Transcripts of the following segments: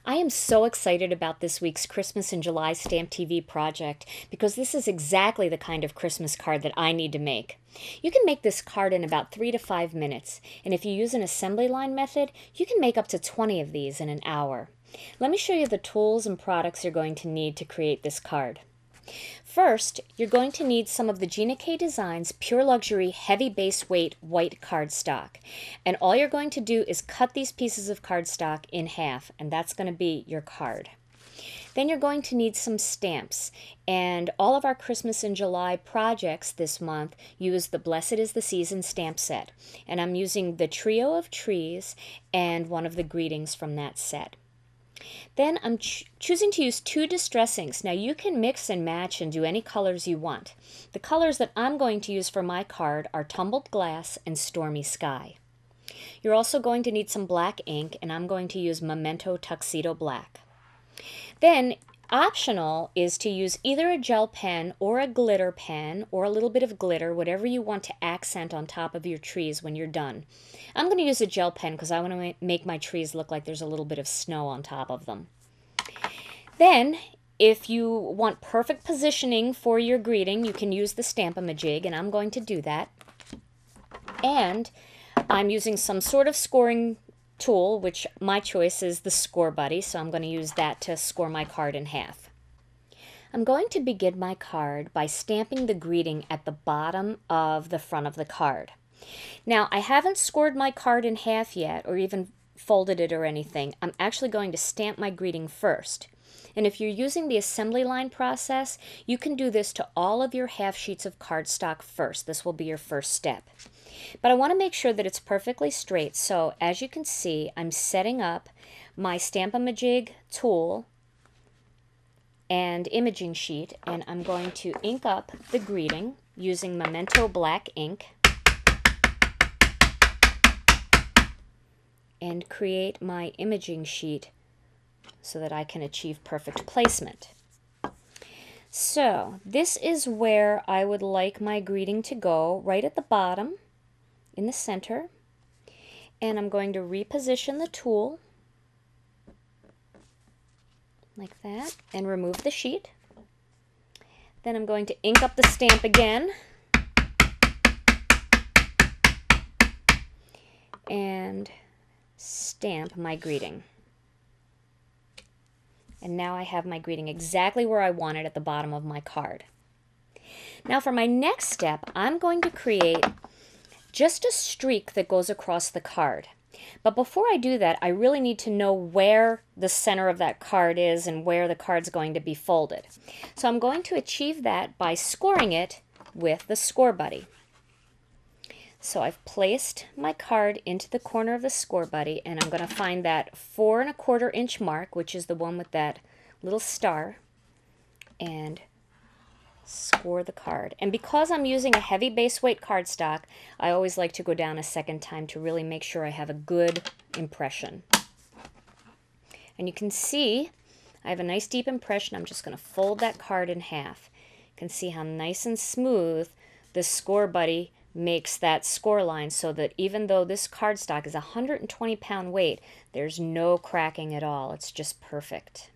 I am so excited about this week's Christmas in July Stamp TV project because this is exactly the kind of Christmas card that I need to make. You can make this card in about 3 to 5 minutes, and if you use an assembly line method, you can make up to 20 of these in an hour. Let me show you the tools and products you're going to need to create this card. First, you're going to need some of the Gina K Designs Pure Luxury Heavy Base Weight White cardstock. And all you're going to do is cut these pieces of cardstock in half, and that's going to be your card. Then you're going to need some stamps, and all of our Christmas in July projects this month use the Blessed is the Season stamp set. And I'm using the Trio of Trees and one of the greetings from that set. Then I'm choosing to use 2 distress inks. Now you can mix and match and do any colors you want. The colors that I'm going to use for my card are Tumbled Glass and Stormy Sky. You're also going to need some black ink, and I'm going to use Memento Tuxedo Black. Then optional is to use either a gel pen or a glitter pen or a little bit of glitter, whatever you want to accent on top of your trees when you're done. I'm going to use a gel pen because I want to make my trees look like there's a little bit of snow on top of them. Then, if you want perfect positioning for your greeting, you can use the Stamp-A-Majig, and I'm going to do that. And I'm using some sort of scoring tool, which my choice is the Score Buddy, so I'm going to use that to score my card in half. I'm going to begin my card by stamping the greeting at the bottom of the front of the card. Now, I haven't scored my card in half yet, or even folded it or anything. I'm actually going to stamp my greeting first. And if you're using the assembly line process, you can do this to all of your half sheets of cardstock first. This will be your first step. But I want to make sure that it's perfectly straight, so as you can see, I'm setting up my Stamp-A-Majig tool and imaging sheet, and I'm going to ink up the greeting using Memento Black ink and create my imaging sheet so that I can achieve perfect placement. So this is where I would like my greeting to go, right at the bottom in the center, and I'm going to reposition the tool like that and remove the sheet. Then I'm going to ink up the stamp again and stamp my greeting. And now I have my greeting exactly where I want it at the bottom of my card. Now for my next step, I'm going to create just a streak that goes across the card. But before I do that, I really need to know where the center of that card is and where the card's going to be folded. So I'm going to achieve that by scoring it with the Score Buddy. So I've placed my card into the corner of the Score Buddy, and I'm going to find that 4¼ inch mark, which is the one with that little star, and score the card. And because I'm using a heavy base weight cardstock, I always like to go down a second time to really make sure I have a good impression. And you can see I have a nice deep impression. I'm just going to fold that card in half. You can see how nice and smooth the Score Buddy makes that score line, so that even though this cardstock is 120-pound weight, there's no cracking at all. It's just perfect.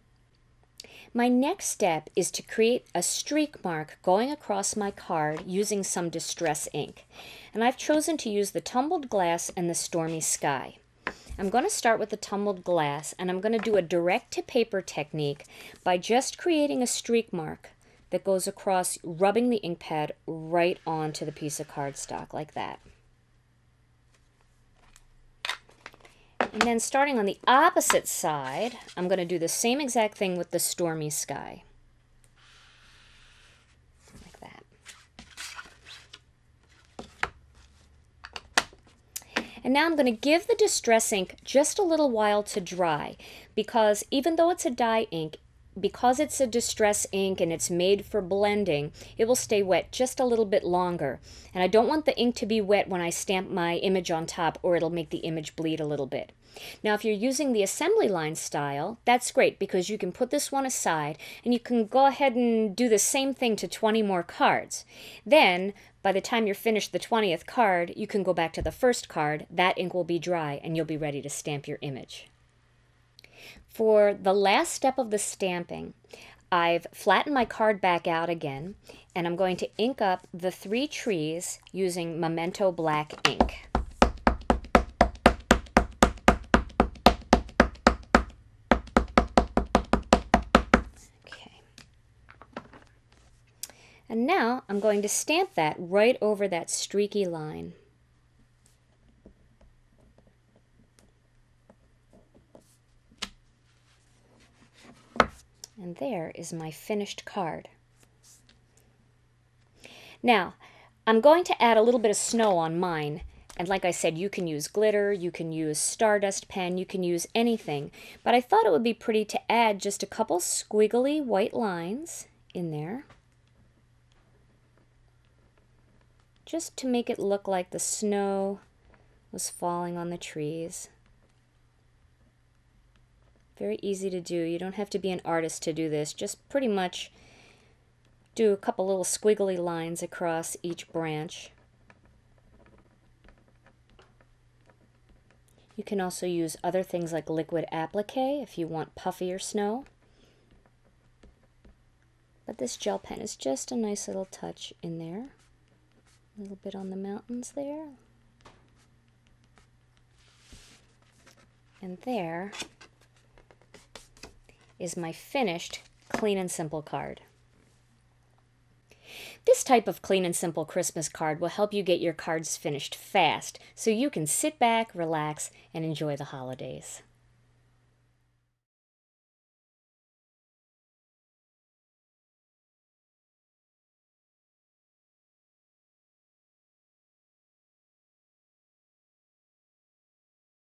My next step is to create a streak mark going across my card using some distress ink. And I've chosen to use the Tumbled Glass and the Stormy Sky. I'm going to start with the Tumbled Glass, and I'm going to do a direct-to-paper technique by just creating a streak mark that goes across, rubbing the ink pad right onto the piece of cardstock like that. And then starting on the opposite side, I'm going to do the same exact thing with the Stormy Sky. Like that. And now I'm going to give the distress ink just a little while to dry, because even though it's a dye ink, because it's a distress ink and it's made for blending, it will stay wet just a little bit longer. And I don't want the ink to be wet when I stamp my image on top, or it'll make the image bleed a little bit. Now if you're using the assembly line style, that's great because you can put this one aside and you can go ahead and do the same thing to 20 more cards. Then by the time you're finished the 20th card, you can go back to the first card, that ink will be dry, and you'll be ready to stamp your image. For the last step of the stamping, I've flattened my card back out again, and I'm going to ink up the 3 trees using Memento Black ink. Okay. And now I'm going to stamp that right over that streaky line. And there is my finished card. Now, I'm going to add a little bit of snow on mine. And like I said, you can use glitter, you can use Stardust pen, you can use anything. But I thought it would be pretty to add just a couple squiggly white lines in there, just to make it look like the snow was falling on the trees. Very easy to do. You don't have to be an artist to do this. Just pretty much do a couple little squiggly lines across each branch. You can also use other things like liquid applique if you want puffier snow. But this gel pen is just a nice little touch in there. A little bit on the mountains there. And there is my finished Clean and Simple card. This type of clean and simple Christmas card will help you get your cards finished fast so you can sit back, relax, and enjoy the holidays.